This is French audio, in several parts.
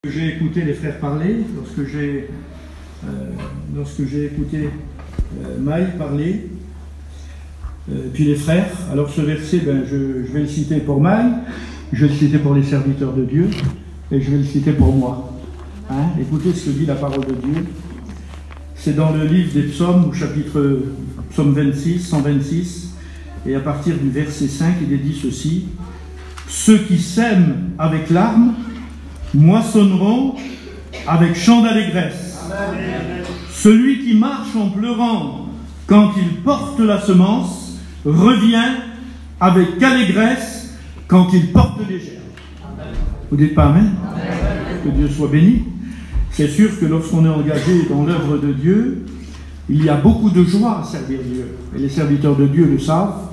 J'ai écouté les frères parler, lorsque j'ai écouté Maï parler, puis les frères, alors ce verset, je vais le citer pour Maï, je vais le citer pour les serviteurs de Dieu, et je vais le citer pour moi. Écoutez ce que dit la parole de Dieu. C'est dans le livre des psaumes, au chapitre psaume 26, 126, et à partir du verset 5, il est dit ceci: ceux qui sèment avec larmes moissonneront avec chant d'allégresse. Celui qui marche en pleurant quand il porte la semence revient avec allégresse quand il porte les germes. Vous dites pas amen? Que Dieu soit béni. C'est sûr que lorsqu'on est engagé dans l'œuvre de Dieu, il y a beaucoup de joie à servir Dieu. Et les serviteurs de Dieu le savent.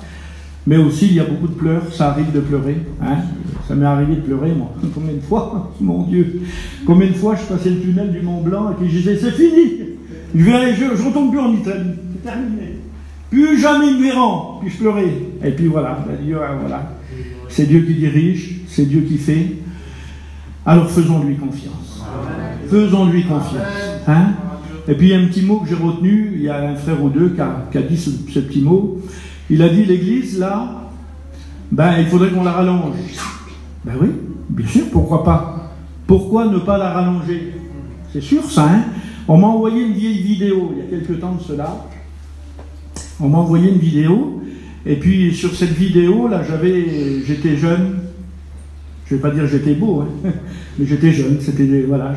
Mais aussi, il y a beaucoup de pleurs. Ça arrive de pleurer. Ça m'est arrivé de pleurer, moi. Combien de fois? Mon Dieu. Combien de fois je passais le tunnel du Mont Blanc et puis je disais, c'est fini. Je retourne plus en Italie. C'est terminé. Plus jamais ils me verront. Puis je pleurais. Et puis voilà. Voilà. C'est Dieu qui dirige. C'est Dieu qui fait. Alors faisons-lui confiance. Faisons-lui confiance. Et puis il y a un petit mot que j'ai retenu. Il y a un frère ou deux qui a dit ce petit mot. Il a dit, l'église, là, il faudrait qu'on la rallonge. Ben oui, bien sûr, pourquoi pas? Pourquoi ne pas la rallonger? C'est sûr, ça, On m'a envoyé une vieille vidéo, il y a quelque temps de cela. On m'a envoyé une vidéo, et puis sur cette vidéo, là, j'étais jeune. Je ne vais pas dire j'étais beau, mais j'étais jeune.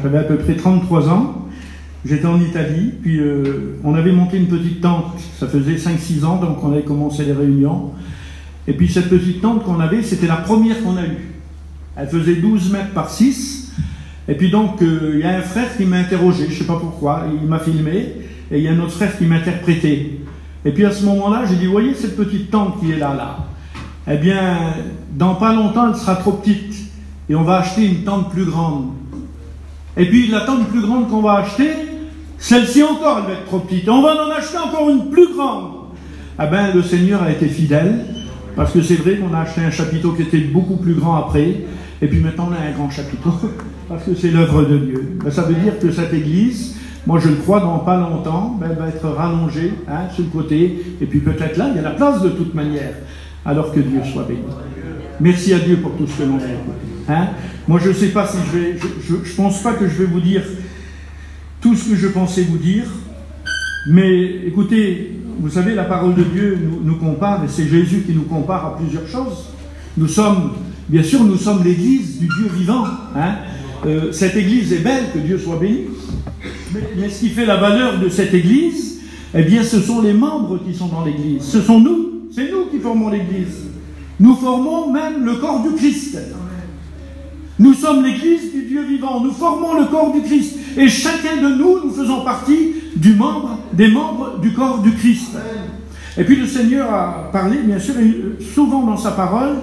J'avais à peu près 33 ans. J'étais en Italie, puis on avait monté une petite tente, ça faisait 5-6 ans, donc on avait commencé les réunions. Et puis cette petite tente qu'on avait, c'était la première qu'on a eue. Elle faisait 12 mètres par 6. Et puis donc, il y a un frère qui m'a interrogé, je ne sais pas pourquoi, il m'a filmé, et il y a un autre frère qui m'a interprété. Et puis à ce moment-là, j'ai dit, vous voyez cette petite tente qui est là, eh bien, dans pas longtemps, elle sera trop petite, et on va acheter une tente plus grande. Et puis la tente plus grande qu'on va acheter, celle-ci encore, elle va être trop petite. On va en acheter encore une plus grande. Le Seigneur a été fidèle, parce que c'est vrai qu'on a acheté un chapiteau qui était beaucoup plus grand après, et puis maintenant on a un grand chapiteau, parce que c'est l'œuvre de Dieu. Ça veut dire que cette église, moi je le crois, dans pas longtemps, elle va être rallongée sur le côté, et puis peut-être là, il y a la place de toute manière, alors que Dieu soit béni. Merci à Dieu pour tout ce que l'on a écouté. Moi je ne sais pas si je pense pas que je vais vous dire tout ce que je pensais vous dire, mais écoutez, vous savez, la parole de Dieu nous compare, et c'est Jésus qui nous compare à plusieurs choses. Bien sûr, nous sommes l'église du Dieu vivant. Cette église est belle, que Dieu soit béni, mais ce qui fait la valeur de cette église, eh bien, ce sont les membres qui sont dans l'église. Ce sont nous, c'est nous qui formons l'église. Nous formons même le corps du Christ. Nous sommes l'église du Dieu vivant, nous formons le corps du Christ. Et chacun de nous faisons partie des membres du corps du Christ. Et puis le Seigneur a parlé, bien sûr, souvent dans sa parole,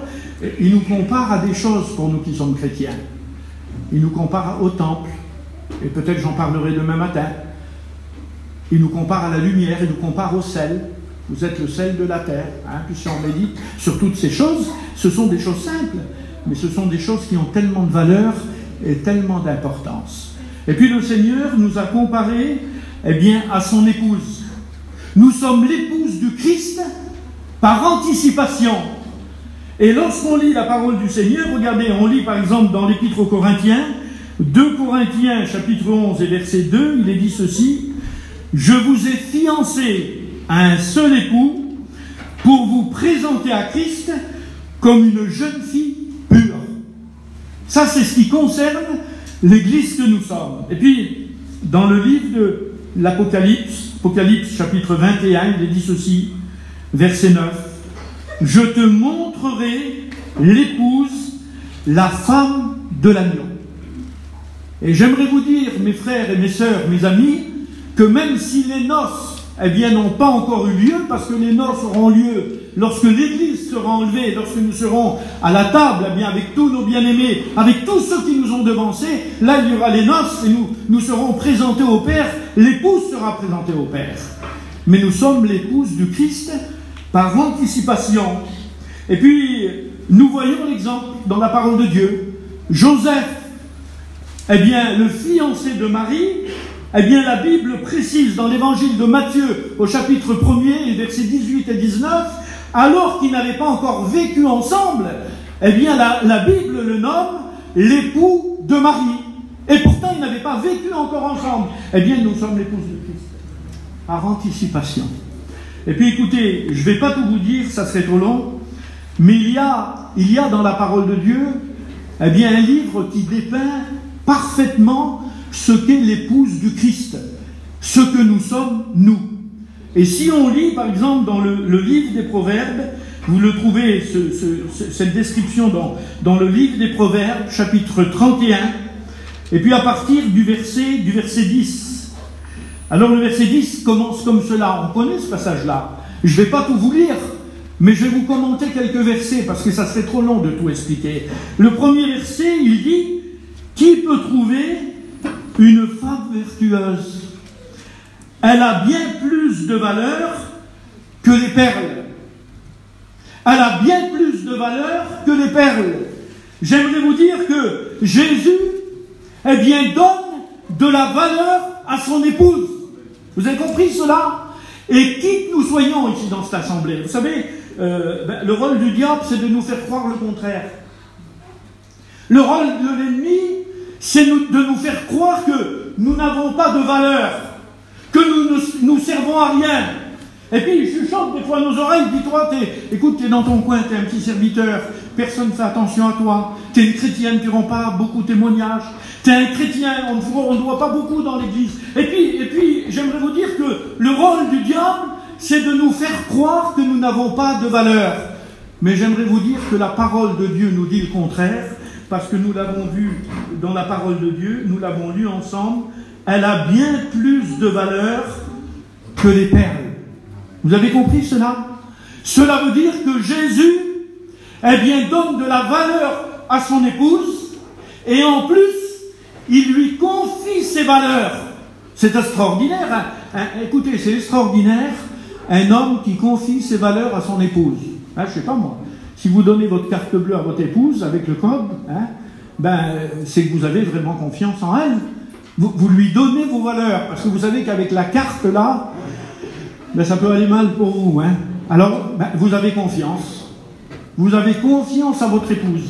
il nous compare à des choses pour nous qui sommes chrétiens. Il nous compare au temple, et peut-être j'en parlerai demain matin. Il nous compare à la lumière, il nous compare au sel. Vous êtes le sel de la terre. Puis si on médite sur toutes ces choses, ce sont des choses simples. Mais ce sont des choses qui ont tellement de valeur et tellement d'importance. Et puis le Seigneur nous a comparés à son épouse. Nous sommes l'épouse du Christ par anticipation. Et lorsqu'on lit la parole du Seigneur, regardez, on lit par exemple dans l'Épître aux Corinthiens, 2 Corinthiens chapitre 11 et verset 2, il est dit ceci: je vous ai fiancé à un seul époux pour vous présenter à Christ comme une jeune fille pure. Ça, c'est ce qui concerne l'église que nous sommes. Et puis, dans le livre de l'Apocalypse, Apocalypse chapitre 21, il est dit ceci, verset 9, « Je te montrerai l'épouse, la femme de l'agneau. » Et j'aimerais vous dire, mes frères et mes sœurs, mes amis, que même si les noces n'ont pas encore eu lieu, parce que les noces auront lieu lorsque l'Église sera enlevée, lorsque nous serons à la table, avec tous nos bien-aimés, avec tous ceux qui nous ont devancés, là il y aura les noces et nous serons présentés au Père, l'épouse sera présentée au Père. Mais nous sommes l'épouse du Christ par anticipation. Et puis, nous voyons l'exemple dans la parole de Dieu. Joseph eh bien, le fiancé de Marie, eh bien, la Bible précise dans l'évangile de Matthieu, au chapitre 1er, versets 18 et 19, alors qu'ils n'avaient pas encore vécu ensemble, eh bien, la Bible le nomme l'époux de Marie. Et pourtant, ils n'avaient pas vécu encore ensemble. Eh bien, nous sommes l'épouse de Christ. Par anticipation. Et puis, écoutez, je ne vais pas tout vous dire, ça serait trop long, mais il y a dans la parole de Dieu, eh bien, un livre qui dépeint parfaitement ce qu'est l'épouse du Christ, ce que nous sommes, nous. Et si on lit, par exemple, dans le livre des Proverbes, vous le trouvez, cette description dans le livre des Proverbes, chapitre 31, et puis à partir du verset 10. Alors le verset 10 commence comme cela, on connaît ce passage-là. Je ne vais pas tout vous lire, mais je vais vous commenter quelques versets, parce que ça serait trop long de tout expliquer. Le premier verset, il dit « Qui peut trouver une femme vertueuse ? Elle a bien plus de valeur que les perles. » Elle a bien plus de valeur que les perles. J'aimerais vous dire que Jésus, eh bien, donne de la valeur à son épouse. Vous avez compris cela? Et qui que nous soyons ici dans cette assemblée, vous savez, le rôle du diable, c'est de nous faire croire le contraire. Le rôle de l'ennemi, c'est de nous faire croire que nous n'avons pas de valeur, que nous servons à rien. Et puis il chuchote des fois à nos oreilles, dis-toi, écoute, t'es dans ton coin, t'es un petit serviteur, personne ne fait attention à toi, t'es une chrétienne, tu rends pas beaucoup de témoignages, t'es un chrétien, on ne voit pas beaucoup dans l'église. Et puis j'aimerais vous dire que le rôle du diable, c'est de nous faire croire que nous n'avons pas de valeur. Mais j'aimerais vous dire que la parole de Dieu nous dit le contraire, parce que nous l'avons vu dans la parole de Dieu, nous l'avons lu ensemble, elle a bien plus de valeur que les perles. Vous avez compris cela? Cela veut dire que Jésus, eh bien, donne de la valeur à son épouse, et en plus, il lui confie ses valeurs. C'est extraordinaire. Écoutez, c'est extraordinaire, un homme qui confie ses valeurs à son épouse. Je ne sais pas moi. Si vous donnez votre carte bleue à votre épouse avec le code, c'est que vous avez vraiment confiance en elle. Vous lui donnez vos valeurs, parce que vous savez qu'avec la carte là, ça peut aller mal pour vous. Alors, vous avez confiance. Vous avez confiance à votre épouse.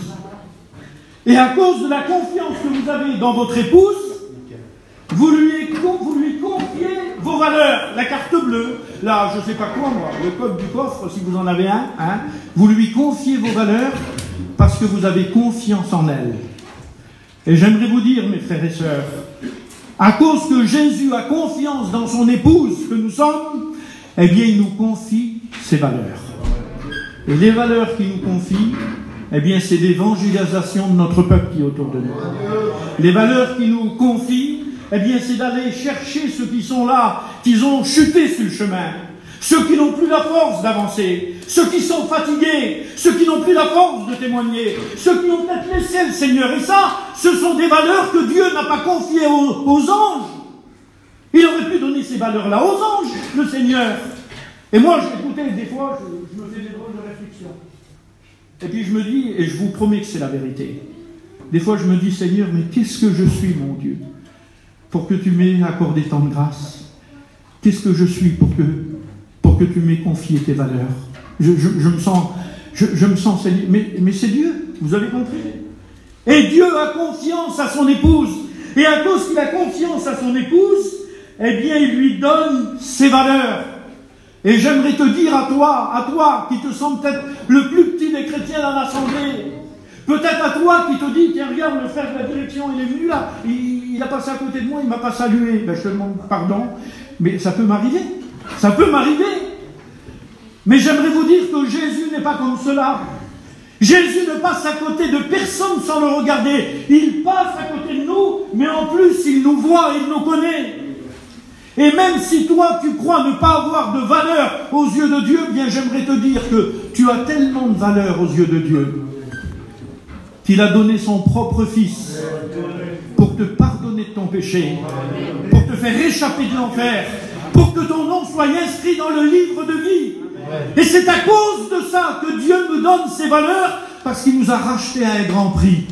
Et à cause de la confiance que vous avez dans votre épouse, vous lui confiez vos valeurs. La carte bleue, là, je ne sais pas quoi, moi, le code du coffre, si vous en avez un, vous lui confiez vos valeurs parce que vous avez confiance en elle. Et j'aimerais vous dire, mes frères et sœurs, à cause que Jésus a confiance dans son épouse que nous sommes, eh bien, il nous confie ses valeurs. Et les valeurs qu'il nous confie, eh bien, c'est l'évangélisation de notre peuple qui est autour de nous. Les valeurs qu'il nous confie, eh bien, c'est d'aller chercher ceux qui sont là, qui ont chuté sur le chemin, ceux qui n'ont plus la force d'avancer, ceux qui sont fatigués, ceux qui n'ont plus la force de témoigner, ceux qui ont peut-être laissé le Seigneur. Et ça, ce sont des valeurs que Dieu n'a pas confiées aux anges. Il aurait pu donner ces valeurs-là aux anges, le Seigneur. Et moi, écoutez, des fois, je me fais des drôles de réflexions. Et puis je me dis, et je vous promets que c'est la vérité, des fois je me dis, Seigneur, mais qu'est-ce que je suis, mon Dieu, pour que tu m'aies accordé tant de grâce? Qu'est-ce que je suis pour que tu m'aies confié tes valeurs? Je me sens, Seigneur, mais c'est Dieu, vous avez compris? Et Dieu a confiance à son épouse. Et à cause qu'il a confiance à son épouse, eh bien, il lui donne ses valeurs. Et j'aimerais te dire à toi, qui te sens peut-être le plus petit des chrétiens dans l'assemblée, peut-être à toi qui te dis, tiens, regarde, le frère de la direction, il est venu là, il a passé à côté de moi, il ne m'a pas salué. Je te demande pardon, mais ça peut m'arriver. Ça peut m'arriver. Mais j'aimerais vous dire que Jésus n'est pas comme cela. Jésus ne passe à côté de personne sans le regarder. Il passe à côté de nous, mais en plus, il nous voit, il nous connaît. Et même si toi, tu crois ne pas avoir de valeur aux yeux de Dieu, bien j'aimerais te dire que tu as tellement de valeur aux yeux de Dieu qu'il a donné son propre Fils pour te pardonner de ton péché, pour te faire échapper de l'enfer, pour que ton nom soit inscrit dans le livre de vie. Et c'est à cause de ça que Dieu nous donne ses valeurs, parce qu'il nous a rachetés à un grand prix.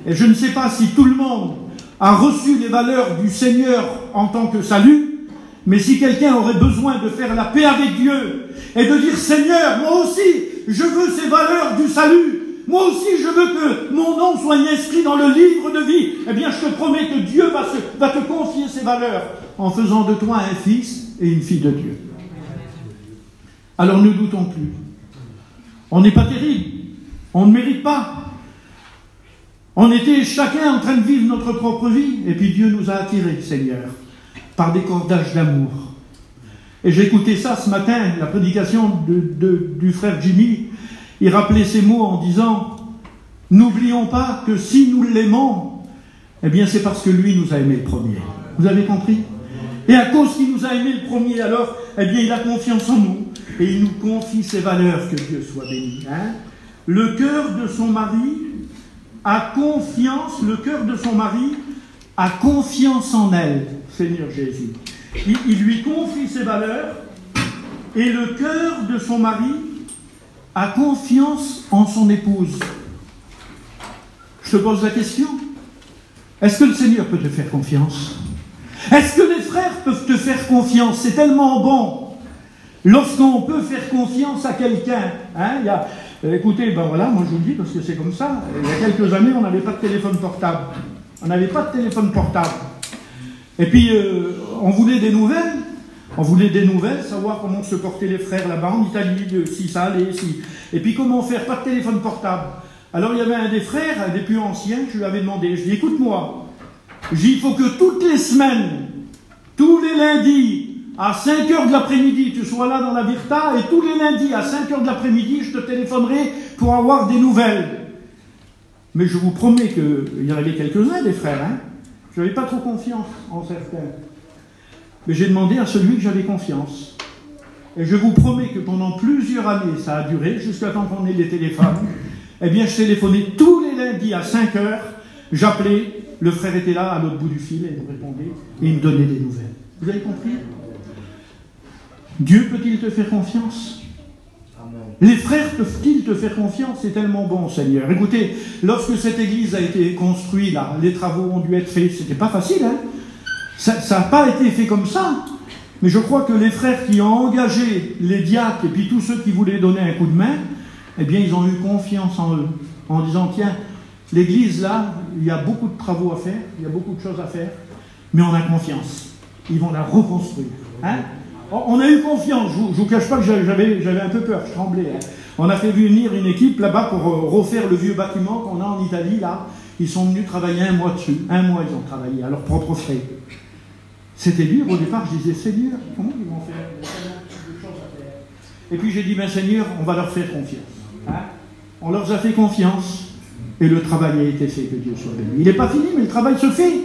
Et je ne sais pas si tout le monde a reçu les valeurs du Seigneur en tant que salut, mais si quelqu'un aurait besoin de faire la paix avec Dieu et de dire « Seigneur, moi aussi, je veux ces valeurs du salut, moi aussi je veux que mon nom soit inscrit dans le livre de vie », eh bien je te promets que Dieu va te confier ces valeurs en faisant de toi un fils et une fille de Dieu. Alors ne doutons plus. On n'est pas terrible, on ne mérite pas. On était chacun en train de vivre notre propre vie, et puis Dieu nous a attirés, Seigneur, par des cordages d'amour. Et j'ai écouté ça ce matin, la prédication du frère Jimmy. Il rappelait ces mots en disant « N'oublions pas que si nous l'aimons, eh bien c'est parce que lui nous a aimés le premier. » Vous avez compris? Et à cause qu'il nous a aimés le premier, alors, eh bien il a confiance en nous, et il nous confie ses valeurs, que Dieu soit béni. Hein? Le cœur de son mari a confiance, le cœur de son mari a confiance en elle, Seigneur Jésus. Il lui confie ses valeurs, et le cœur de son mari a confiance en son épouse. Je te pose la question, est-ce que le Seigneur peut te faire confiance? Est-ce que les frères peuvent te faire confiance? C'est tellement bon lorsqu'on peut faire confiance à quelqu'un. Hein? Écoutez, ben voilà, moi je vous le dis parce que c'est comme ça. Il y a quelques années, on n'avait pas de téléphone portable. On n'avait pas de téléphone portable. Et puis, on voulait des nouvelles. On voulait des nouvelles, savoir comment se portaient les frères là-bas en Italie, si ça allait, si... Et puis comment faire? Pas de téléphone portable. Alors il y avait un des frères, un des plus anciens, je lui avais demandé, je dis, écoute-moi, il faut que toutes les semaines, tous les lundis, à 5 h de l'après-midi, tu sois là dans la Virta, et tous les lundis, à 5 h de l'après-midi, je te téléphonerai pour avoir des nouvelles. Mais je vous promets qu'il y en avait quelques-uns des frères, hein. Je n'avais pas trop confiance en certains. Mais j'ai demandé à celui que j'avais confiance. Et je vous promets que pendant plusieurs années, ça a duré, jusqu'à temps qu'on ait les téléphones, eh bien je téléphonais tous les lundis à 5 h, j'appelais, le frère était là, à l'autre bout du fil, et il me répondait, et il me donnait des nouvelles. Vous avez compris? Dieu peut-il te faire confiance? Amen. Les frères peuvent-ils te faire confiance? C'est tellement bon, Seigneur. Écoutez, lorsque cette église a été construite, là, les travaux ont dû être faits, c'était pas facile, hein? Ça n'a pas été fait comme ça. Mais je crois que les frères qui ont engagé les diacres et puis tous ceux qui voulaient donner un coup de main, eh bien, ils ont eu confiance en eux, en disant, tiens, l'église, là, il y a beaucoup de travaux à faire, il y a beaucoup de choses à faire, mais on a confiance. Ils vont la reconstruire. Hein? On a eu confiance. Je ne vous cache pas que j'avais un peu peur, je tremblais. Hein? On a fait venir une équipe là-bas pour refaire le vieux bâtiment qu'on a en Italie, là. Ils sont venus travailler un mois dessus. Un mois, ils ont travaillé à leurs propres frais. C'était dur. Au départ, je disais, Seigneur, comment ils vont faire? Il y a tellement de choses à faire. Et puis j'ai dit, ben Seigneur, on va leur faire confiance. Hein? On leur a fait confiance. Et le travail a été fait, que Dieu soit béni. Il n'est pas fini, mais le travail se fait.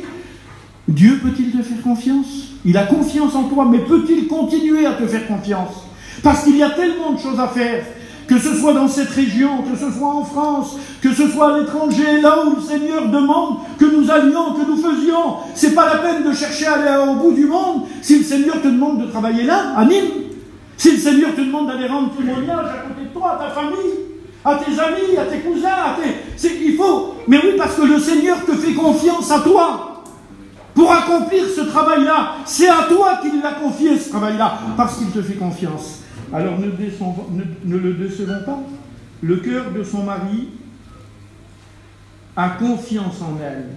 Dieu peut-il te faire confiance? Il a confiance en toi, mais peut-il continuer à te faire confiance? Parce qu'il y a tellement de choses à faire, que ce soit dans cette région, que ce soit en France, que ce soit à l'étranger, là où le Seigneur demande que nous allions, que nous faisions. C'est pas la peine de chercher à aller au bout du monde si le Seigneur te demande de travailler là, à Nîmes. Si le Seigneur te demande d'aller rendre témoignage à côté de toi, à ta famille, à tes amis, à tes cousins, il faut. Mais oui, parce que le Seigneur te fait confiance à toi. Pour accomplir ce travail-là, c'est à toi qu'il l'a confié, ce travail-là, parce qu'il te fait confiance. Alors ne le décevons pas. Le cœur de son mari a confiance en elle.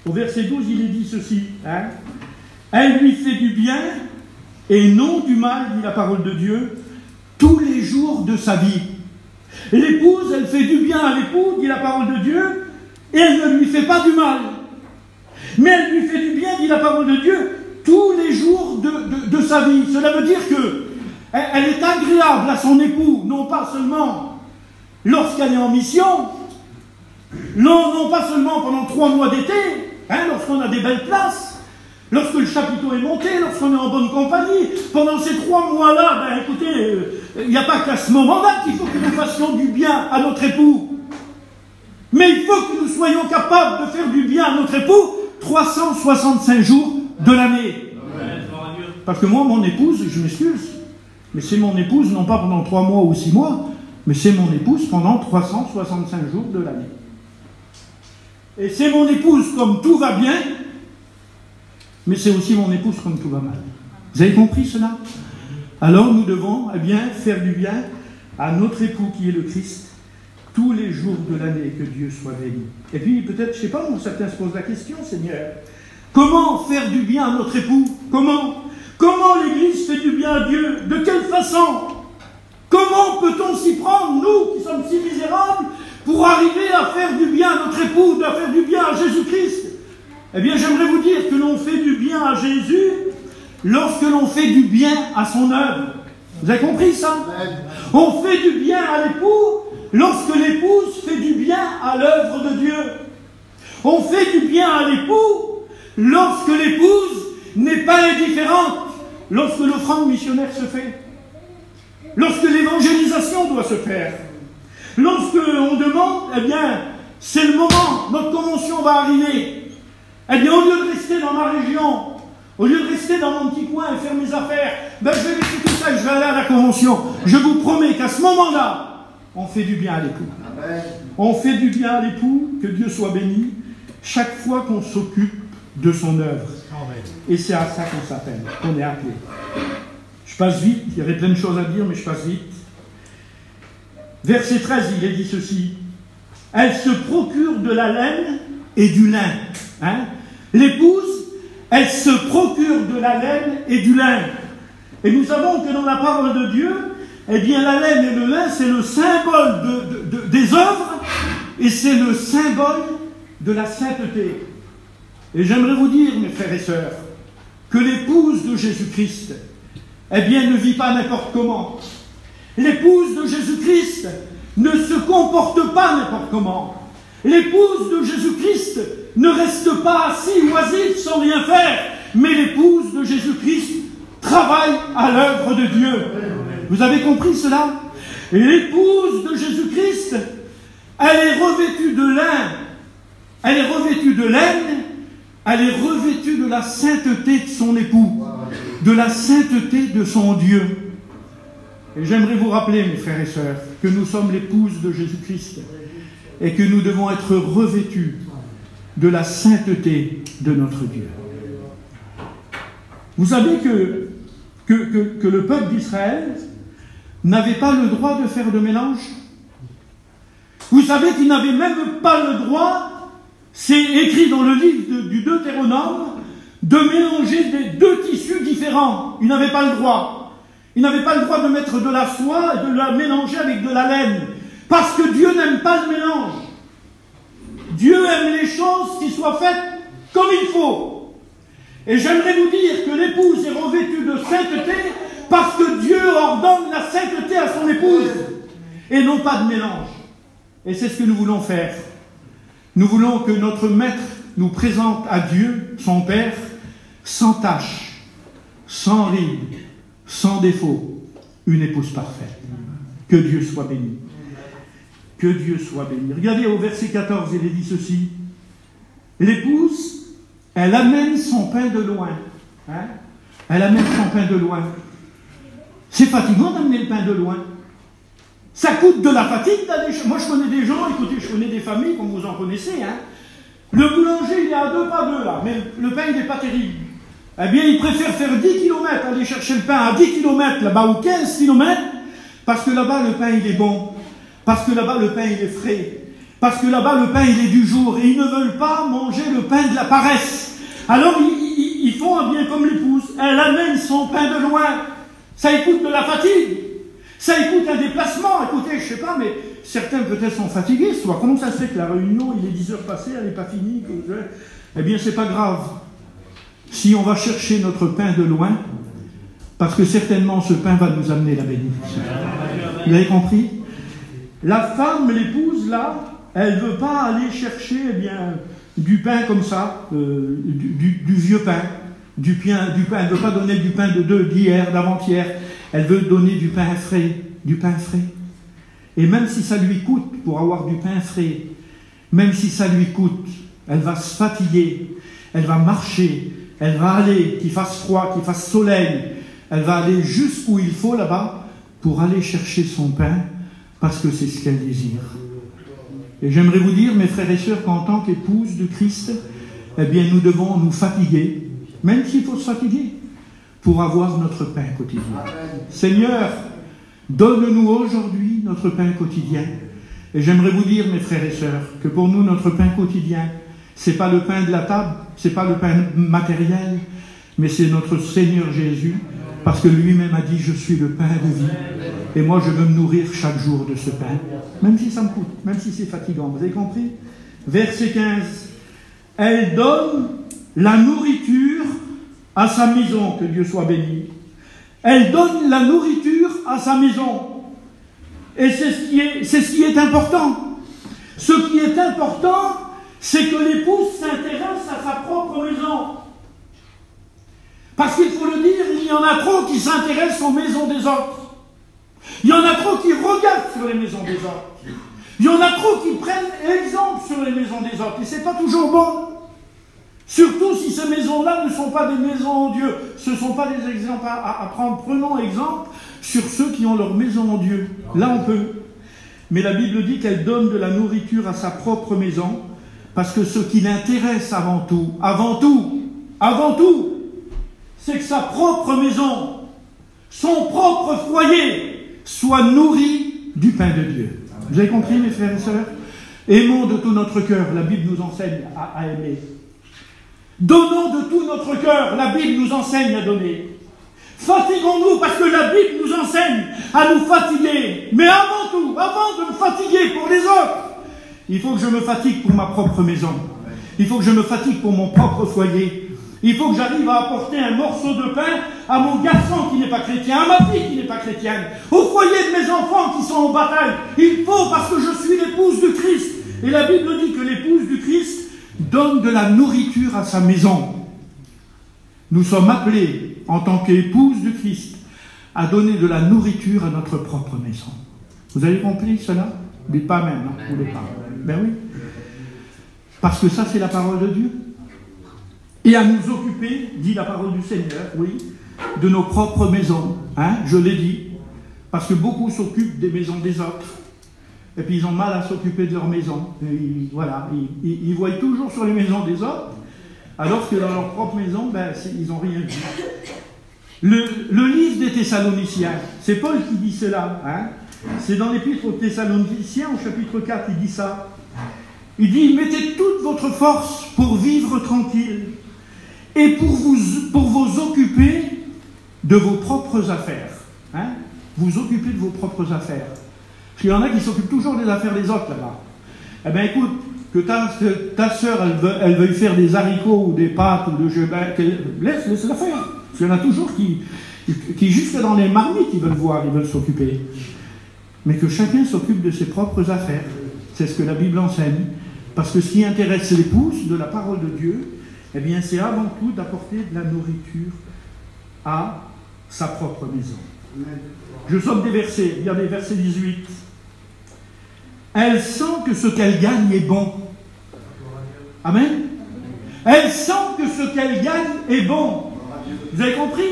Au verset 12, il est dit ceci. Hein? Elle lui fait du bien et non du mal, dit la parole de Dieu, tous les jours de sa vie. L'épouse, elle fait du bien à l'époux, dit la parole de Dieu, et elle ne lui fait pas du mal. Mais elle lui fait du bien, dit la parole de Dieu, tous les jours de sa vie. Cela veut dire que elle est agréable à son époux, non pas seulement lorsqu'elle est en mission, non pas seulement pendant 3 mois d'été, hein, lorsqu'on a des belles places, lorsque le chapiteau est monté, lorsqu'on est en bonne compagnie. Pendant ces 3 mois-là, ben écoutez, il n'y a pas qu'à ce moment-là qu'il faut que nous fassions du bien à notre époux. Mais il faut que nous soyons capables de faire du bien à notre époux 365 jours de l'année. Parce que moi, mon épouse, je m'excuse, mais c'est mon épouse, non pas pendant 3 mois ou 6 mois, mais c'est mon épouse pendant 365 jours de l'année. Et c'est mon épouse, comme tout va bien, mais c'est aussi mon épouse quand tout va mal. Vous avez compris cela? Alors nous devons faire du bien à notre époux qui est le Christ tous les jours de l'année, que Dieu soit béni. Et puis peut-être, je ne sais pas, certains se posent la question, Seigneur, comment faire du bien à notre époux? Comment l'Église fait du bien à Dieu? De quelle façon? Comment peut-on s'y prendre, nous qui sommes si misérables, pour arriver à faire du bien à notre époux, à faire du bien à Jésus-Christ? Eh bien, j'aimerais vous dire que l'on fait du bien à Jésus lorsque l'on fait du bien à son œuvre. Vous avez compris ça? On fait du bien à l'époux lorsque l'épouse fait du bien à l'œuvre de Dieu. On fait du bien à l'époux lorsque l'épouse n'est pas indifférente, lorsque l'offrande missionnaire se fait, lorsque l'évangélisation doit se faire, lorsque on demande, c'est le moment, notre convention va arriver. Au lieu de rester dans ma région, au lieu de rester dans mon petit coin et faire mes affaires, je vais laisser tout ça et je vais aller à la convention. Je vous promets qu'à ce moment-là, on fait du bien à l'époux. On fait du bien à l'époux, que Dieu soit béni, chaque fois qu'on s'occupe de son œuvre. Et c'est à ça qu'on s'appelle, qu'on est appelé. Je passe vite, il y avait plein de choses à dire, mais je passe vite. Verset 13, il est dit ceci. Elle se procure de la laine et du lin. L'épouse, elle se procure de la laine et du lin. Et nous savons que dans la parole de Dieu, la laine et le lin, c'est le symbole des œuvres et c'est le symbole de la sainteté. Et j'aimerais vous dire, mes frères et sœurs, que l'épouse de Jésus-Christ, ne vit pas n'importe comment. L'épouse de Jésus-Christ ne se comporte pas n'importe comment. L'épouse de Jésus-Christ ne reste pas assis oisif sans rien faire, mais l'épouse de Jésus-Christ travaille à l'œuvre de Dieu. Vous avez compris cela? Et l'épouse de Jésus-Christ, elle est revêtue de lin, elle est revêtue de laine, elle est revêtue de la sainteté de son époux, de la sainteté de son Dieu. Et j'aimerais vous rappeler, mes frères et sœurs, que nous sommes l'épouse de Jésus-Christ et que nous devons être revêtus de la sainteté de notre Dieu. Vous savez que le peuple d'Israël n'avait pas le droit de faire de mélange. Vous savez qu'il n'avait même pas le droit, c'est écrit dans le livre du Deutéronome, de mélanger deux tissus différents. Il n'avait pas le droit. Il n'avait pas le droit de mettre de la soie et de la mélanger avec de la laine. Parce que Dieu n'aime pas le mélange. Dieu aime les choses qui soient faites comme il faut. Et j'aimerais vous dire que l'épouse est revêtue de sainteté parce que Dieu ordonne la sainteté à son épouse. Et non pas de mélange. Et c'est ce que nous voulons faire. Nous voulons que notre maître nous présente à Dieu, son Père, sans tache, sans ride, sans défaut, une épouse parfaite. Que Dieu soit béni. Que Dieu soit béni. Regardez au verset 14, il est dit ceci. L'épouse, elle amène son pain de loin. Elle amène son pain de loin. C'est fatigant d'amener le pain de loin. Ça coûte de la fatigue d'aller... Moi, je connais des gens, écoutez, je connais des familles, comme vous en connaissez. Le boulanger, il est à 2 pas 2, là, mais le pain, il n'est pas terrible. Il préfère faire 10 km, aller chercher le pain à 10 km, là-bas, ou 15 km, parce que là-bas, le pain, il est bon. Parce que là-bas, le pain, il est frais. Parce que là-bas, le pain, il est du jour. Et ils ne veulent pas manger le pain de la paresse. Alors, ils font un bien comme l'épouse. Elle amène son pain de loin. Ça écoute de la fatigue. Ça écoute un déplacement. Écoutez, je ne sais pas, mais certains peut-être sont fatigués. Soit comment ça se fait que la réunion, il est 10 heures passées, elle n'est pas finie. Eh bien, c'est pas grave. Si on va chercher notre pain de loin, parce que certainement ce pain va nous amener la bénédiction. Vous avez compris? La femme, l'épouse, là, elle ne veut pas aller chercher du pain comme ça, du vieux pain, du pain. Elle ne veut pas donner du pain d'hier, d'avant-hier. Elle veut donner du pain frais, Et même si ça lui coûte pour avoir du pain frais, même si ça lui coûte, elle va se fatiguer, elle va marcher, elle va aller, qu'il fasse froid, qu'il fasse soleil, elle va aller jusqu'où il faut là-bas pour aller chercher son pain, parce que c'est ce qu'elle désire. Et j'aimerais vous dire, mes frères et sœurs, qu'en tant qu'épouse de Christ, nous devons nous fatiguer, même s'il faut se fatiguer, pour avoir notre pain quotidien. Seigneur, donne-nous aujourd'hui notre pain quotidien. Et j'aimerais vous dire, mes frères et sœurs, que pour nous, notre pain quotidien, ce n'est pas le pain de la table, ce n'est pas le pain matériel, mais c'est notre Seigneur Jésus, parce que lui-même a dit, je suis le pain de vie. Et moi, je veux me nourrir chaque jour de ce pain, même si ça me coûte, même si c'est fatigant. Vous avez compris? Verset 15. Elle donne la nourriture à sa maison, que Dieu soit béni. Elle donne la nourriture à sa maison. Et c'est ce qui est important. Ce qui est important, c'est que l'épouse s'intéresse à sa propre maison. Parce qu'il faut le dire, il y en a trop qui s'intéressent aux maisons des autres. Il y en a trop qui regardent sur les maisons des autres. Il y en a trop qui prennent exemple sur les maisons des autres. Et ce n'est pas toujours bon. Surtout si ces maisons-là ne sont pas des maisons en Dieu. Ce ne sont pas des exemples à prendre. Prenons exemple sur ceux qui ont leur maison en Dieu. Là, on peut. Mais la Bible dit qu'elle donne de la nourriture à sa propre maison, parce que ce qui l'intéresse avant tout, c'est que sa propre maison, son propre foyer, soit nourri du pain de Dieu. Vous avez compris, mes frères et sœurs? Aimons de tout notre cœur. La Bible nous enseigne à aimer. Donnons de tout notre cœur. La Bible nous enseigne à donner. Fatiguons-nous parce que la Bible nous enseigne à nous fatiguer. Mais avant tout, avant de me fatiguer pour les autres, il faut que je me fatigue pour ma propre maison. Il faut que je me fatigue pour mon propre foyer. Il faut que j'arrive à apporter un morceau de pain à mon garçon qui n'est pas chrétien, à ma fille qui n'est pas chrétienne, au foyer de mes enfants qui sont en bataille. Il faut, parce que je suis l'épouse du Christ. Et la Bible dit que l'épouse du Christ donne de la nourriture à sa maison. Nous sommes appelés, en tant qu'épouse du Christ, à donner de la nourriture à notre propre maison. Vous avez compris cela? Mais pas même, non? Vous voulez pas? Ben oui. Parce que ça, c'est la parole de Dieu. Et à nous occuper, dit la parole du Seigneur, oui, de nos propres maisons. Hein, je l'ai dit. Parce que beaucoup s'occupent des maisons des autres. Et puis ils ont mal à s'occuper de leur maison. Voilà, ils voient toujours sur les maisons des autres, alors que dans leur propre maison, ben, ils n'ont rien vu. Le livre des Thessaloniciens, c'est Paul qui dit cela. Hein, c'est dans l'épître aux Thessaloniciens, au chapitre 4, il dit ça. Il dit, mettez toute votre force pour vivre tranquille et pour vous occuper de vos propres affaires. Hein, vous occuper de vos propres affaires. Parce qu'il y en a qui s'occupent toujours des affaires des autres là-bas. Eh bien écoute, que ta sœur, elle veuille faire des haricots ou des pâtes ou de jeux, ben, laisse-la faire. Parce qu'il y en a toujours qui jusque dans les marmites, ils veulent s'occuper. Mais que chacun s'occupe de ses propres affaires. C'est ce que la Bible enseigne. Parce que ce qui intéresse l'épouse de la parole de Dieu, eh bien c'est avant tout d'apporter de la nourriture à sa propre maison. Je somme des versets. Regardez, verset 18. Elle sent que ce qu'elle gagne est bon. Amen. Elle sent que ce qu'elle gagne est bon. Vous avez compris?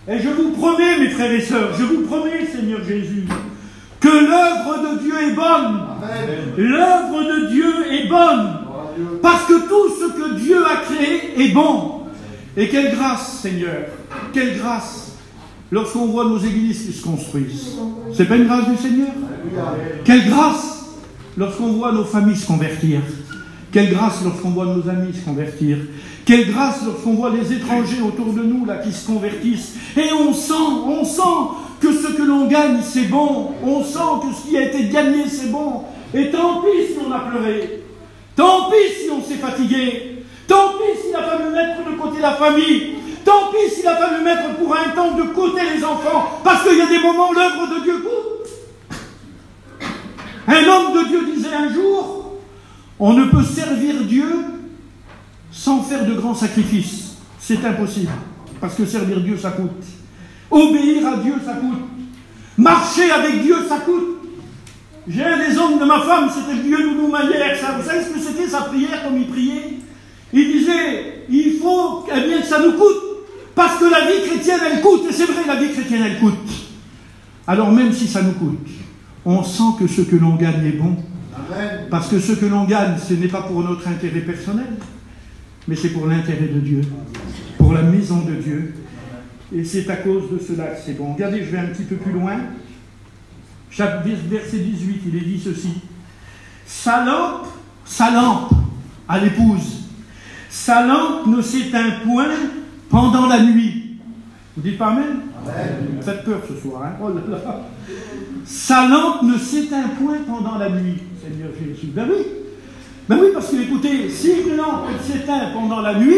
Et je vous promets, mes frères et sœurs, je vous promets, Seigneur Jésus, que l'œuvre de Dieu est bonne. L'œuvre de Dieu est bonne. Parce que tout ce que Dieu a créé est bon. Et quelle grâce, Seigneur. Quelle grâce. Lorsqu'on voit nos églises qui se construisent. C'est pas une grâce du Seigneur? Quelle grâce lorsqu'on voit nos familles se convertir. Quelle grâce lorsqu'on voit nos amis se convertir. Quelle grâce lorsqu'on voit les étrangers autour de nous là qui se convertissent. Et on sent que ce que l'on gagne c'est bon. On sent que ce qui a été gagné c'est bon. Et tant pis si on a pleuré. Tant pis si on s'est fatigué. Tant pis s'il a fallu mettre de côté la famille. Tant pis s'il a fallu mettre pour un temps de côté les enfants, parce qu'il y a des moments où l'œuvre de Dieu coûte. Un homme de Dieu disait un jour, on ne peut servir Dieu sans faire de grands sacrifices. C'est impossible, parce que servir Dieu, ça coûte. Obéir à Dieu, ça coûte. Marcher avec Dieu, ça coûte. J'ai un des hommes de ma femme, c'était le vieux Loulou Maillère. Vous savez ce que c'était sa prière, comme il priait? Il disait, il faut eh bien, que ça nous coûte. Parce que la vie chrétienne, elle coûte. Et c'est vrai, la vie chrétienne, elle coûte. Alors même si ça nous coûte, on sent que ce que l'on gagne est bon. Amen. Parce que ce que l'on gagne, ce n'est pas pour notre intérêt personnel, mais c'est pour l'intérêt de Dieu. pour la maison de Dieu. Et c'est à cause de cela que c'est bon. Regardez, je vais un petit peu plus loin. Verset 18, il est dit ceci. Sa lampe à l'épouse, sa lampe ne s'éteint point pendant la nuit. Vous dites pas amen? Vous faites peur ce soir, hein? Oh là là. Sa lampe ne s'éteint point pendant la nuit, Seigneur Jésus. Ben oui, parce que écoutez, si une lampe s'éteint pendant la nuit,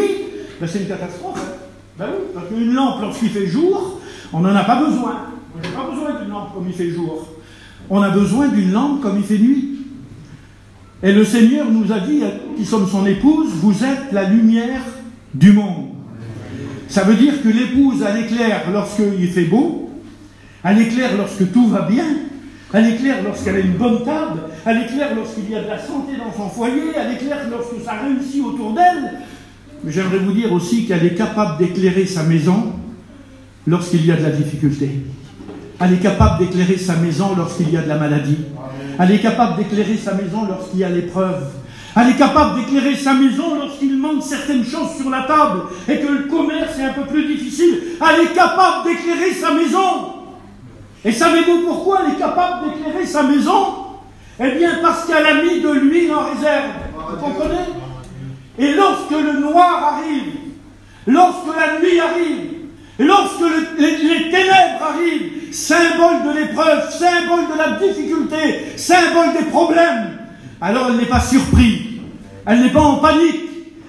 ben c'est une catastrophe. Hein? Ben oui, parce qu'une lampe, lorsqu'il fait jour, on n'en a pas besoin. On n'a pas besoin d'une lampe comme il fait jour. On a besoin d'une lampe comme il fait nuit. Et le Seigneur nous a dit, qui sommes son épouse, vous êtes la lumière du monde. Ça veut dire que l'épouse, elle éclaire lorsqu'il fait beau, elle éclaire lorsque tout va bien, elle éclaire lorsqu'elle a une bonne table, elle éclaire lorsqu'il y a de la santé dans son foyer, elle éclaire lorsque ça réussit autour d'elle. Mais j'aimerais vous dire aussi qu'elle est capable d'éclairer sa maison lorsqu'il y a de la difficulté. Elle est capable d'éclairer sa maison lorsqu'il y a de la maladie. Elle est capable d'éclairer sa maison lorsqu'il y a l'épreuve. Elle est capable d'éclairer sa maison lorsqu'il manque certaines choses sur la table et que le commerce est un peu plus difficile. Elle est capable d'éclairer sa maison. Et savez-vous pourquoi elle est capable d'éclairer sa maison? Eh bien parce qu'elle a mis de l'huile en réserve. Vous comprenez? Et lorsque le noir arrive, lorsque la nuit arrive, lorsque les ténèbres arrivent, symbole de l'épreuve, symbole de la difficulté, symbole des problèmes, alors elle n'est pas surprise, elle n'est pas en panique,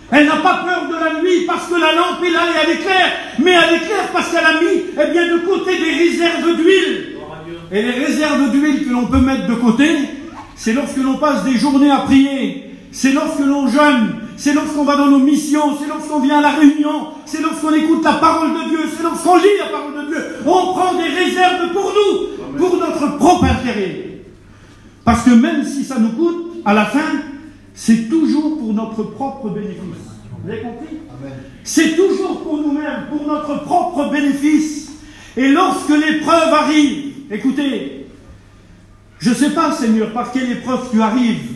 elle n'a pas peur de la nuit parce que la lampe est là et elle éclaire, mais elle éclaire parce qu'elle a mis de côté des réserves d'huile. Et les réserves d'huile que l'on peut mettre de côté, c'est lorsque l'on passe des journées à prier, c'est lorsque l'on jeûne, c'est lorsqu'on va dans nos missions, c'est lorsqu'on vient à la réunion, c'est lorsqu'on écoute la parole de Dieu, c'est lorsqu'on lit la parole de Dieu. On prend des réserves pour nous, pour notre propre intérêt. Parce que même si ça nous coûte, à la fin, c'est toujours pour notre propre bénéfice. Vous avez compris? C'est toujours pour nous-mêmes, pour notre propre bénéfice. Et lorsque l'épreuve arrive, écoutez, je ne sais pas, Seigneur, par quelle épreuve tu arrives.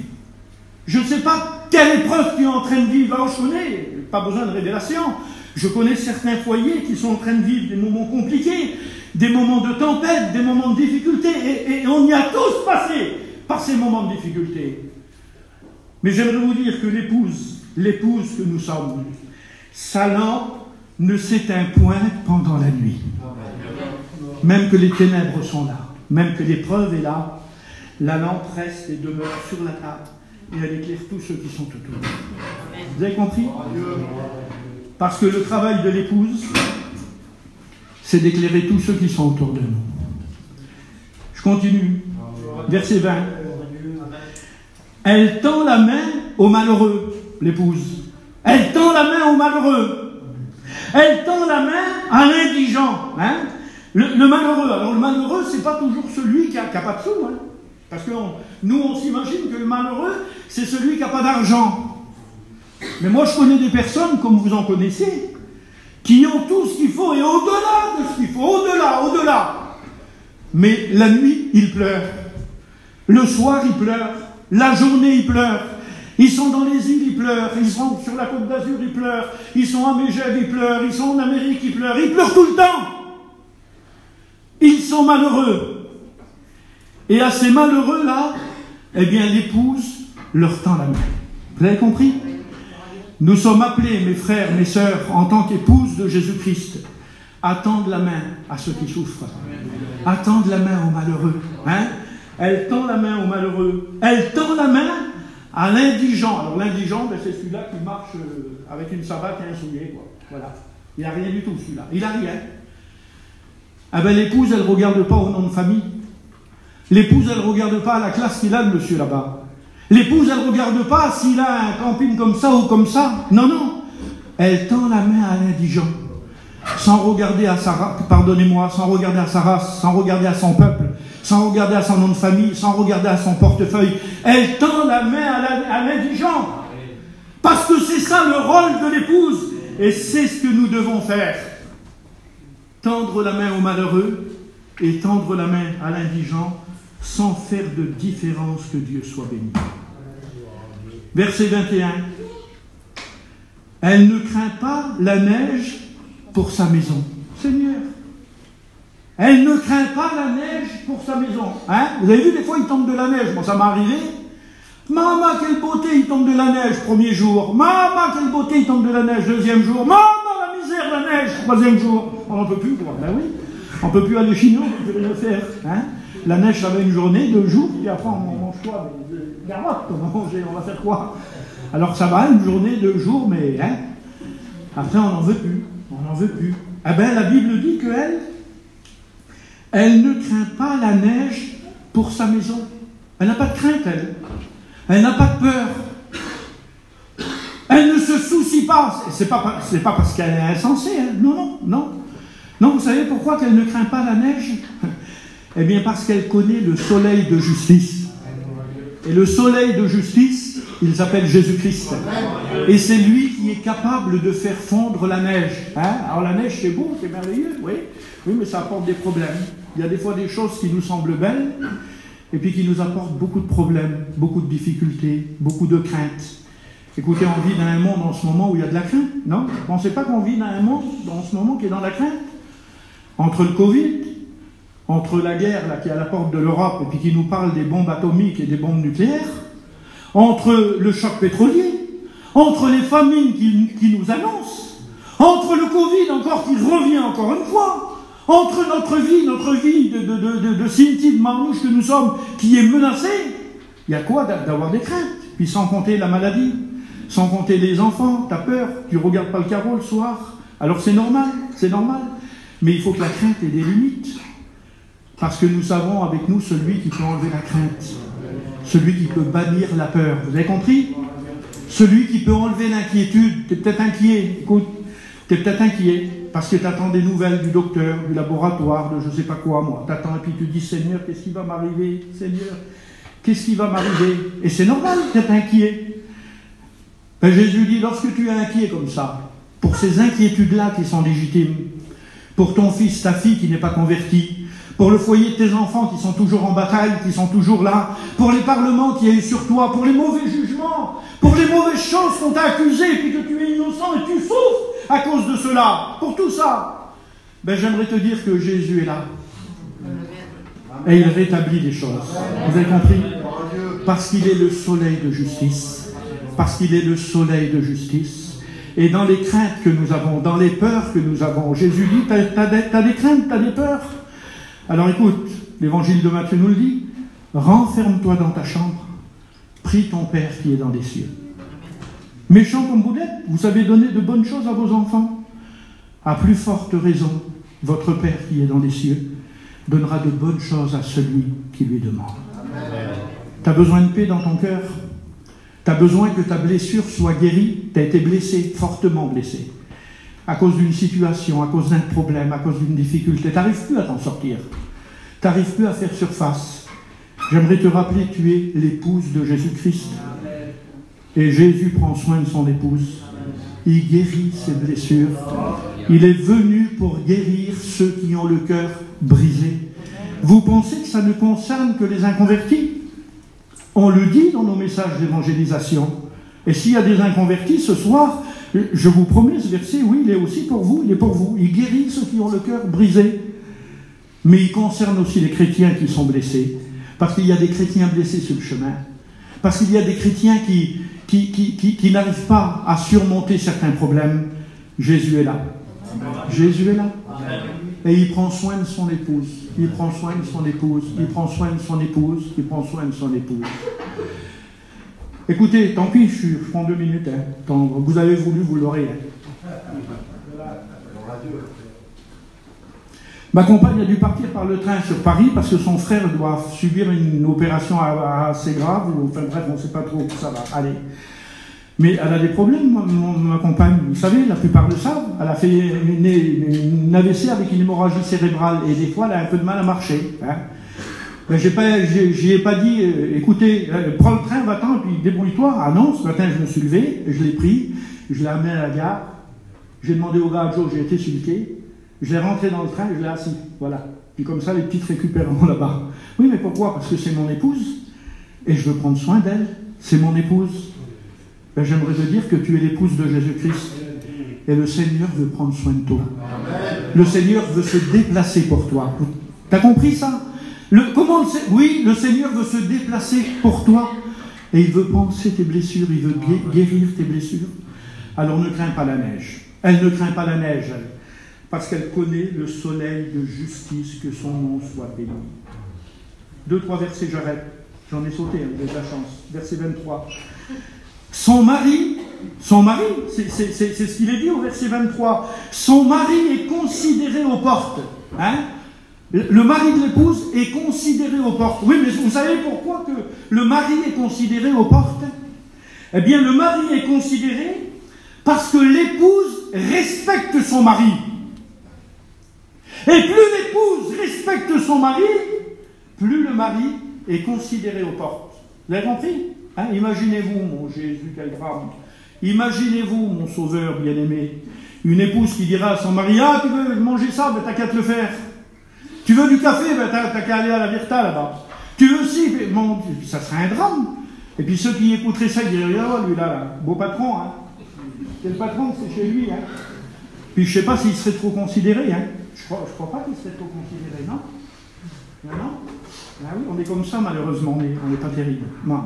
Je ne sais pas quelle épreuve tu es en train de vivre. Alors je connais, pas besoin de révélation, je connais certains foyers qui sont en train de vivre des moments compliqués, des moments de tempête, des moments de difficulté, et on y a tous passé par ces moments de difficulté. Mais j'aimerais vous dire que l'épouse que nous sommes, sa lampe ne s'éteint point pendant la nuit. Même que les ténèbres sont là, même que l'épreuve est là, la lampe reste et demeure sur la table. Et elle éclaire tous ceux qui sont autour. Vous avez compris? Parce que le travail de l'épouse, c'est d'éclairer tous ceux qui sont autour de nous. Je continue. Verset 20. Elle tend la main aux malheureux, l'épouse. Elle tend la main aux malheureux. Elle tend la main à l'indigent. Hein? Le malheureux. Alors le malheureux, c'est pas toujours celui qui n'a pas de sous. Hein? Parce que nous, on s'imagine que le malheureux, c'est celui qui n'a pas d'argent. Mais moi, je connais des personnes, comme vous en connaissez, qui ont tout ce qu'il faut, et au-delà de ce qu'il faut, au-delà. Mais la nuit, ils pleurent. Le soir, ils pleurent. La journée, ils pleurent. Ils sont dans les îles, ils pleurent. Ils sont sur la Côte d'Azur, ils pleurent. Ils sont à Megève, ils pleurent. Ils sont en Amérique, ils pleurent. Ils pleurent tout le temps. Ils sont malheureux. Et à ces malheureux-là, eh bien, l'épouse leur tend la main. Vous avez compris? Nous sommes appelés, mes frères, mes sœurs, en tant qu'épouses de Jésus-Christ, à tendre la main à ceux qui souffrent. À tendre la main aux malheureux. Hein? Elle tend la main aux malheureux. Elle tend la main à l'indigent. Alors l'indigent, ben, c'est celui-là qui marche avec une savate et un soulier. Quoi. Voilà. Il n'a rien du tout, celui-là. Il n'a rien. Ah ben, l'épouse, elle ne regarde pas au nom de famille. L'épouse, elle ne regarde pas à la classe qu'il a, le monsieur, là-bas. L'épouse, elle ne regarde pas s'il a un camping comme ça ou comme ça. Non, non. Elle tend la main à l'indigent. Sans regarder à sa race, pardonnez-moi, sans regarder à sa race, sans regarder à son peuple, sans regarder à son nom de famille, sans regarder à son portefeuille. Elle tend la main à l'indigent. Parce que c'est ça le rôle de l'épouse. Et c'est ce que nous devons faire. Tendre la main aux malheureux et tendre la main à l'indigent, sans faire de différence, que Dieu soit béni. Verset 21. Elle ne craint pas la neige pour sa maison. Seigneur. Elle ne craint pas la neige pour sa maison. Hein? Vous avez vu, des fois, il tombe de la neige. Bon, ça m'est arrivé. Maman, quelle beauté, il tombe de la neige, premier jour. Maman, quelle beauté, il tombe de la neige, deuxième jour. Maman, la misère, la neige, troisième jour. On n'en peut plus, quoi. Ben oui. On ne peut plus aller chez nous, on ne peut plus rien faire. Hein? La neige, ça va une journée, 2 jours, puis après, on mange quoi? Des carottes, on va manger, on va faire quoi? Alors, ça va, une journée, 2 jours, mais hein? Après, on n'en veut plus. On n'en veut plus. Eh bien, la Bible dit qu'elle, elle ne craint pas la neige pour sa maison. Elle n'a pas de crainte, elle. Elle n'a pas de peur. Elle ne se soucie pas. C'est pas parce qu'elle est insensée. Hein. Non, non, non. Non, vous savez pourquoi qu'elle ne craint pas la neige? Eh bien, parce qu'elle connaît le soleil de justice. Et le soleil de justice, il s'appelle Jésus-Christ. Et c'est lui qui est capable de faire fondre la neige. Hein? Alors la neige, c'est beau, c'est merveilleux, oui. Oui, mais ça apporte des problèmes. Il y a des fois des choses qui nous semblent belles, et puis qui nous apportent beaucoup de problèmes, beaucoup de difficultés, beaucoup de craintes. Écoutez, on vit dans un monde en ce moment où il y a de la crainte, non? Vous ne pensez pas qu'on vit dans un monde en ce moment qui est dans la crainte? Entre le Covid, entre la guerre là, qui est à la porte de l'Europe, et puis qui nous parle des bombes atomiques et des bombes nucléaires, entre le choc pétrolier, entre les famines qui nous annoncent, entre le Covid encore qui revient encore une fois, entre notre vie de Cinti, de marmouche que nous sommes, qui est menacée, il y a quoi d'avoir des craintes? Puis sans compter la maladie, sans compter les enfants, t'as peur, tu regardes pas le carreau le soir, alors c'est normal, mais il faut que la crainte ait des limites, parce que nous avons avec nous celui qui peut enlever la crainte, celui qui peut bannir la peur, vous avez compris? Celui qui peut enlever l'inquiétude. Tu es peut-être inquiet, écoute, tu es peut-être inquiet, parce que tu attends des nouvelles du docteur, du laboratoire, de je ne sais pas quoi, moi. Tu attends et puis tu dis, Seigneur, qu'est-ce qui va m'arriver? Seigneur, qu'est-ce qui va m'arriver? Et c'est normal d'être inquiet. Ben, Jésus dit, lorsque tu es inquiet comme ça, pour ces inquiétudes-là qui sont légitimes, pour ton fils, ta fille qui n'est pas converti, pour le foyer de tes enfants qui sont toujours en bataille, qui sont toujours là, pour les parlements qui aillent sur toi, pour les mauvais jugements, pour les mauvaises choses qu'on t'a accusé, puis que tu es innocent et tu souffres à cause de cela, pour tout ça, ben j'aimerais te dire que Jésus est là. Et il rétablit les choses. Vous avez compris? Parce qu'il est le soleil de justice. Parce qu'il est le soleil de justice. Et dans les craintes que nous avons, dans les peurs que nous avons, Jésus dit, t'as des craintes, t'as des peurs. Alors écoute, l'évangile de Matthieu nous le dit, renferme-toi dans ta chambre, prie ton Père qui est dans les cieux. Méchant comme vous l'êtes, vous savez donner de bonnes choses à vos enfants. À plus forte raison, votre Père qui est dans les cieux donnera de bonnes choses à celui qui lui demande. Tu as besoin de paix dans ton cœur. Tu as besoin que ta blessure soit guérie. Tu as été blessé, fortement blessé, à cause d'une situation, à cause d'un problème, à cause d'une difficulté. Tu n'arrives plus à t'en sortir. Tu n'arrives plus à faire surface. J'aimerais te rappeler que tu es l'épouse de Jésus-Christ. Et Jésus prend soin de son épouse. Il guérit ses blessures. Il est venu pour guérir ceux qui ont le cœur brisé. Vous pensez que ça ne concerne que les inconvertis? On le dit dans nos messages d'évangélisation. Et s'il y a des inconvertis ce soir, je vous promets, ce verset, oui, il est aussi pour vous, il est pour vous. Il guérit ceux qui ont le cœur brisé. Mais il concerne aussi les chrétiens qui sont blessés. Parce qu'il y a des chrétiens blessés sur le chemin. Parce qu'il y a des chrétiens qui n'arrivent pas à surmonter certains problèmes. Jésus est là. Jésus est là. Et il prend soin de son épouse. Il prend soin de son épouse. Il prend soin de son épouse. Il prend soin de son épouse. Écoutez, tant pis, je prends 2 minutes. Hein. Quand vous avez voulu, vous l'aurez. Hein. Ma compagne a dû partir par le train sur Paris parce que son frère doit subir une opération assez grave. Enfin bref, on ne sait pas trop où ça va. Allez. Mais elle a des problèmes, ma compagne. Vous savez, la plupart le savent. Elle a fait une AVC avec une hémorragie cérébrale et des fois, elle a un peu de mal à marcher. Hein. Ben, j'y ai pas dit, écoutez, prends le train, va-t'en, et puis débrouille-toi. Ah non, ce matin, je me suis levé, je l'ai pris, je l'ai amené à la gare, j'ai demandé au gars, Joe, j'ai été sur le quai, je l'ai rentré dans le train et je l'ai assis. Voilà. Puis comme ça, les petites récupéreront là-bas. Oui, mais pourquoi? Parce que c'est mon épouse, et je veux prendre soin d'elle. C'est mon épouse. Ben, j'aimerais te dire que tu es l'épouse de Jésus-Christ. Et le Seigneur veut prendre soin de toi. Le Seigneur veut se déplacer pour toi. T'as compris ça? Oui, le Seigneur veut se déplacer pour toi. Et il veut penser tes blessures, il veut guérir tes blessures. Alors ne crains pas la neige. Elle ne craint pas la neige, elle, parce qu'elle connaît le soleil de justice, que son nom soit béni. 2-3 versets, j'arrête. J'en ai sauté, vous avez de la chance. Verset 23. Son mari, c'est ce qu'il est dit au verset 23. Son mari est considéré aux portes. Hein? Le mari de l'épouse est considéré aux portes. Oui, mais vous savez pourquoi que le mari est considéré aux portes? Eh bien, le mari est considéré parce que l'épouse respecte son mari. Et plus l'épouse respecte son mari, plus le mari est considéré aux portes. Vous avez compris? Hein? Imaginez-vous, mon Jésus, quel drame. Imaginez-vous, mon sauveur bien-aimé, une épouse qui dira à son mari: ah, tu veux manger ça? Ben, t'as qu'à te le faire. Tu veux du café? Ben, t'as qu'à aller à la Virta, là-bas. Tu veux aussi? Bon, ça serait un drame. Et puis ceux qui écouteraient ça, ils diraient: oh, lui là, beau patron, hein. C'est le patron, c'est chez lui, hein. Puis je sais pas s'il serait trop considéré, hein. Je crois pas qu'il serait trop considéré, non? Non? Ah oui, on est comme ça, malheureusement, on n'est pas terrible. Non.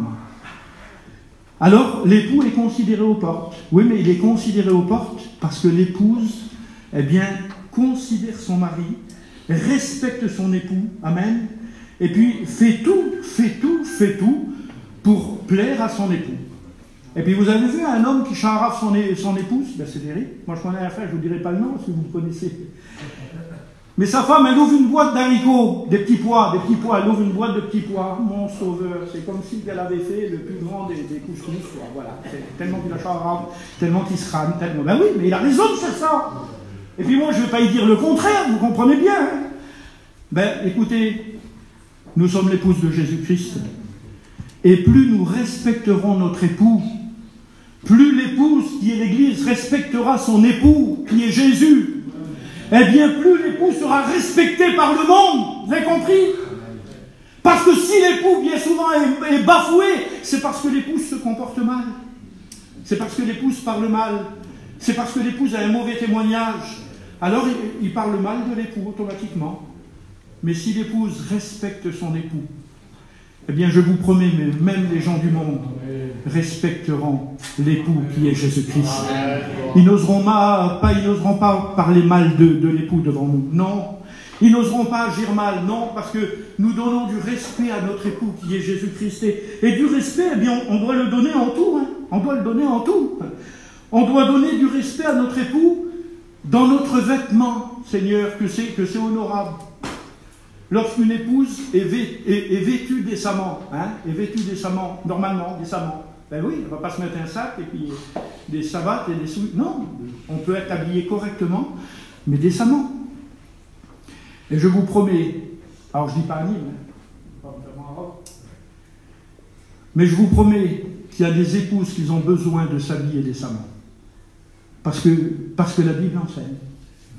Alors, l'époux est considéré aux portes. Oui, mais il est considéré aux portes parce que l'épouse, eh bien, considère son mari, respecte son époux, amen, et puis fait tout pour plaire à son époux. Et puis vous avez vu un homme qui charrave son épouse? Ben c'est terrible. Moi je connais un frère, je ne vous dirai pas le nom parce que vous le connaissez. Mais sa femme, elle ouvre une boîte d'haricots, des petits pois, elle ouvre une boîte de petits pois. Mon sauveur, c'est comme si elle avait fait le plus grand des couscous. Voilà, tellement qu'il la charrave, tellement qu'il se rame, tellement... Ben oui, mais il a raison de faire ça. Et puis moi, je ne vais pas y dire le contraire, vous comprenez bien. Hein? Ben, écoutez, nous sommes l'épouse de Jésus-Christ. Et plus nous respecterons notre époux, plus l'épouse qui est l'Église respectera son époux, qui est Jésus, eh bien plus l'époux sera respecté par le monde. Vous avez compris? Parce que si l'époux, bien souvent, est bafoué, c'est parce que l'épouse se comporte mal. C'est parce que l'épouse parle mal. C'est parce que l'épouse a un mauvais témoignage. Alors il parle mal de l'époux automatiquement. Mais si l'épouse respecte son époux, eh bien je vous promets, même les gens du monde respecteront l'époux qui est Jésus-Christ. Ils n'oseront pas parler mal de l'époux devant nous. Non. Ils n'oseront pas agir mal. Non, parce que nous donnons du respect à notre époux qui est Jésus-Christ. Et du respect, eh bien on doit le donner en tout. Hein. On doit le donner en tout. On doit donner du respect à notre époux dans notre vêtement, Seigneur, que c'est honorable. Lorsqu'une épouse est vêtue décemment, normalement, décemment, ben oui, elle ne va pas se mettre un sac et puis des savates et des souliers. Non, on peut être habillé correctement, mais décemment. Et je vous promets, alors je ne dis pas à Nîmes, mais je vous promets qu'il y a des épouses qui ont besoin de s'habiller décemment. Parce que la Bible enseigne.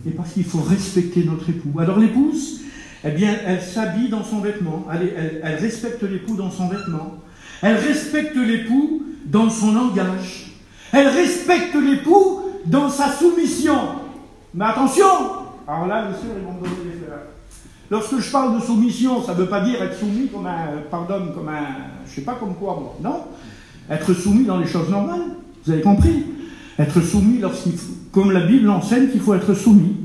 Et parce qu'il faut respecter notre époux. Alors l'épouse, eh bien, elle s'habille dans son vêtement, elle respecte l'époux dans son vêtement, elle respecte l'époux dans son langage, elle respecte l'époux dans sa soumission. Mais attention, alors là, bien sûr, ils vont me donner des fleurs. Lorsque je parle de soumission, ça ne veut pas dire être soumis comme je sais pas comme quoi, moi. Non, être soumis dans les choses normales, vous avez compris. Être soumis comme la Bible enseigne qu'il faut être soumis.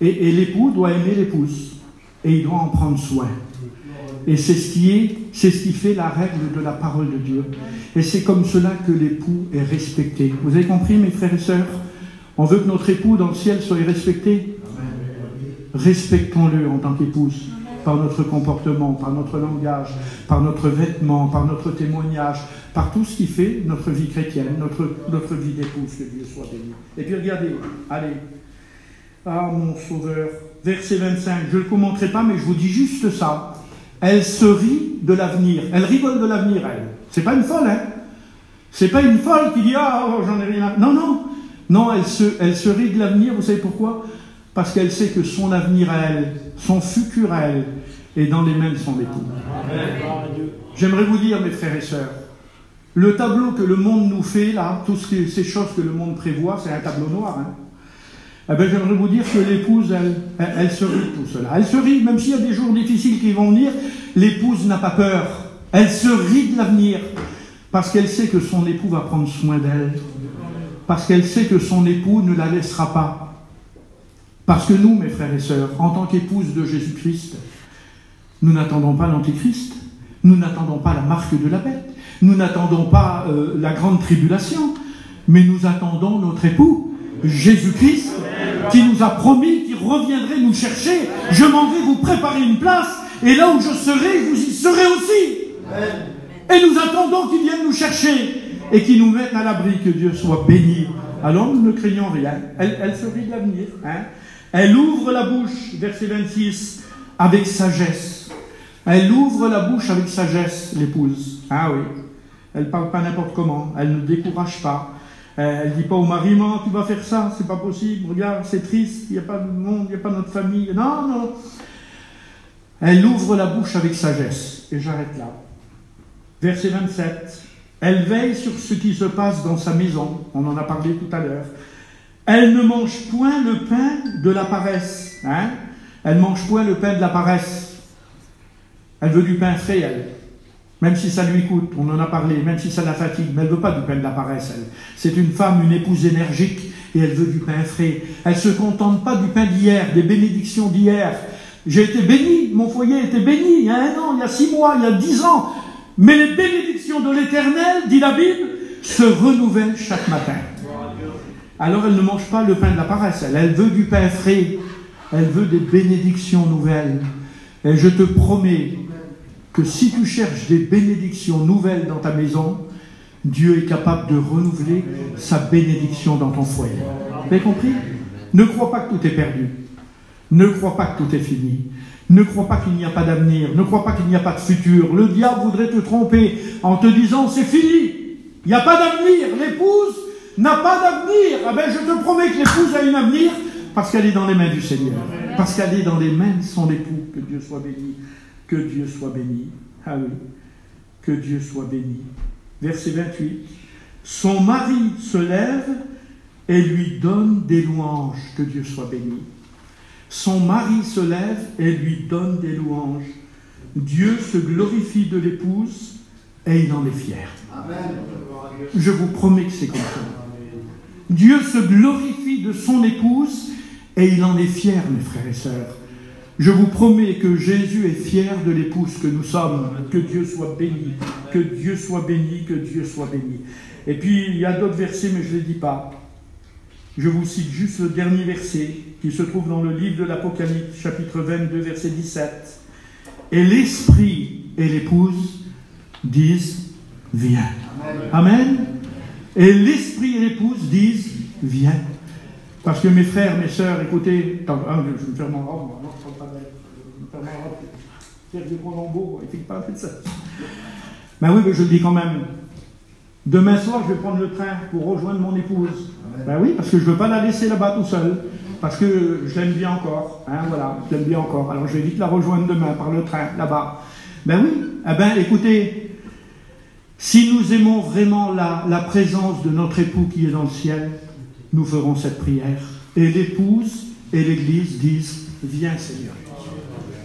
Et l'époux doit aimer l'épouse. Et il doit en prendre soin. Et c'est ce qui fait la règle de la parole de Dieu. Et c'est comme cela que l'époux est respecté. Vous avez compris, mes frères et sœurs? On veut que notre époux dans le ciel soit respecté. Respectons-le en tant qu'épouse, par notre comportement, par notre langage, par notre vêtement, par notre témoignage, par tout ce qui fait notre vie chrétienne, notre vie d'épouse, que Dieu soit béni. Et puis regardez, allez. Ah, mon sauveur. Verset 25, je ne le commenterai pas, mais je vous dis juste ça. Elle se rit de l'avenir. Elle rigole de l'avenir, elle. C'est pas une folle, hein. C'est pas une folle qui dit, ah, oh, j'en ai rien à... Non. Non, elle se rit de l'avenir, vous savez pourquoi? Parce qu'elle sait que son avenir à elle, son futur à elle, est dans les mains de son époux. J'aimerais vous dire, mes frères et sœurs, Le tableau que le monde nous fait, là, toutes ces choses que le monde prévoit, c'est un tableau noir. Hein. Eh bien, j'aimerais vous dire que l'épouse, elle se rit de tout cela. Elle se rit, même s'il y a des jours difficiles qui vont venir, l'épouse n'a pas peur. Elle se rit de l'avenir, parce qu'elle sait que son époux va prendre soin d'elle. Parce qu'elle sait que son époux ne la laissera pas. Parce que nous, mes frères et sœurs, en tant qu'épouses de Jésus-Christ, nous n'attendons pas l'Antéchrist, nous n'attendons pas la marque de la bête, nous n'attendons pas la grande tribulation, mais nous attendons notre époux, Jésus-Christ, qui nous a promis qu'il reviendrait nous chercher. Je m'en vais vous préparer une place, et là où je serai, vous y serez aussi. Et nous attendons qu'il vienne nous chercher et qu'il nous mette à l'abri, que Dieu soit béni. Alors nous ne craignons rien. Elle se rit de l'avenir. Hein. Elle ouvre la bouche, verset 26, avec sagesse. Elle ouvre la bouche avec sagesse, l'épouse. Ah oui. Elle ne parle pas n'importe comment. Elle ne décourage pas. Elle ne dit pas au mari, non, tu vas faire ça, c'est pas possible. Regarde, c'est triste, il n'y a pas de monde, il n'y a pas notre famille. Non, non. Elle ouvre la bouche avec sagesse. Et j'arrête là. Verset 27. Elle veille sur ce qui se passe dans sa maison. On en a parlé tout à l'heure. Elle ne mange point le pain de la paresse. Hein? Elle ne mange point le pain de la paresse. Elle veut du pain frais, elle. Même si ça lui coûte, on en a parlé, même si ça la fatigue, mais elle ne veut pas du pain de la paresse, elle. C'est une femme, une épouse énergique, et elle veut du pain frais. Elle ne se contente pas du pain d'hier, des bénédictions d'hier. J'ai été béni, mon foyer a été béni, il y a 1 an, il y a 6 mois, il y a 10 ans. Mais les bénédictions de l'Éternel, dit la Bible, se renouvellent chaque matin. Alors elle ne mange pas le pain de la paresse, elle veut du pain frais, elle veut des bénédictions nouvelles. Et je te promets que si tu cherches des bénédictions nouvelles dans ta maison, Dieu est capable de renouveler sa bénédiction dans ton foyer. Vous avez compris? Ne crois pas que tout est perdu. Ne crois pas que tout est fini. Ne crois pas qu'il n'y a pas d'avenir. Ne crois pas qu'il n'y a pas de futur. Le diable voudrait te tromper en te disant c'est fini. Il n'y a pas d'avenir. L'épouse n'a pas d'avenir. Ah ben, je te promets que l'épouse a un avenir parce qu'elle est dans les mains du Seigneur. Parce qu'elle est dans les mains de son époux. Que Dieu soit béni. Que Dieu soit béni. Ah oui. Que Dieu soit béni. Verset 28. Son mari se lève et lui donne des louanges. Que Dieu soit béni. Son mari se lève et lui donne des louanges. Dieu se glorifie de l'épouse et il en est fier. Amen. Je vous promets que c'est comme ça. Dieu se glorifie de son épouse et il en est fier, mes frères et sœurs. Je vous promets que Jésus est fier de l'épouse que nous sommes. Que Dieu soit béni. Que Dieu soit béni. Que Dieu soit béni. Et puis, il y a d'autres versets, mais je ne les dis pas. Je vous cite juste le dernier verset qui se trouve dans le livre de l'Apocalypse, chapitre 22, verset 17. Et l'esprit et l'épouse disent « Viens ». Amen. Et l'esprit et l'épouse disent « Viens ». Parce que mes frères, mes sœurs, écoutez, je vais me faire mon robe, moi, je ne pas je vais me faire mon robe, faire des gros lambeaux, il ne fait pas de ça. Ben oui, mais je le dis quand même. Demain soir, je vais prendre le train pour rejoindre mon épouse. Ben oui, parce que je ne veux pas la laisser là-bas tout seul. Parce que je l'aime bien encore. Hein, voilà, je l'aime bien encore. Alors je vais vite la rejoindre demain par le train, là-bas. Ben oui, eh ben écoutez, si nous aimons vraiment la présence de notre époux qui est dans le ciel, nous ferons cette prière. Et l'épouse et l'église disent, viens Seigneur.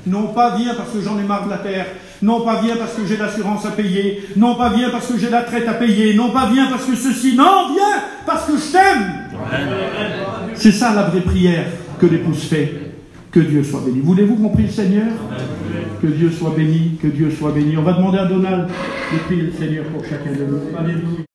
Non pas viens parce que j'en ai marre de la terre. Non pas viens parce que j'ai l'assurance à payer. Non pas viens parce que j'ai la traite à payer. Non pas viens parce que ceci. Non, viens parce que je t'aime. C'est ça la vraie prière que l'épouse fait. Que Dieu soit béni. Voulez-vous qu'on prie le Seigneur? Que Dieu soit béni. Que Dieu soit béni. On va demander à Donald de prier le Seigneur pour chacun de nous. Alléluia.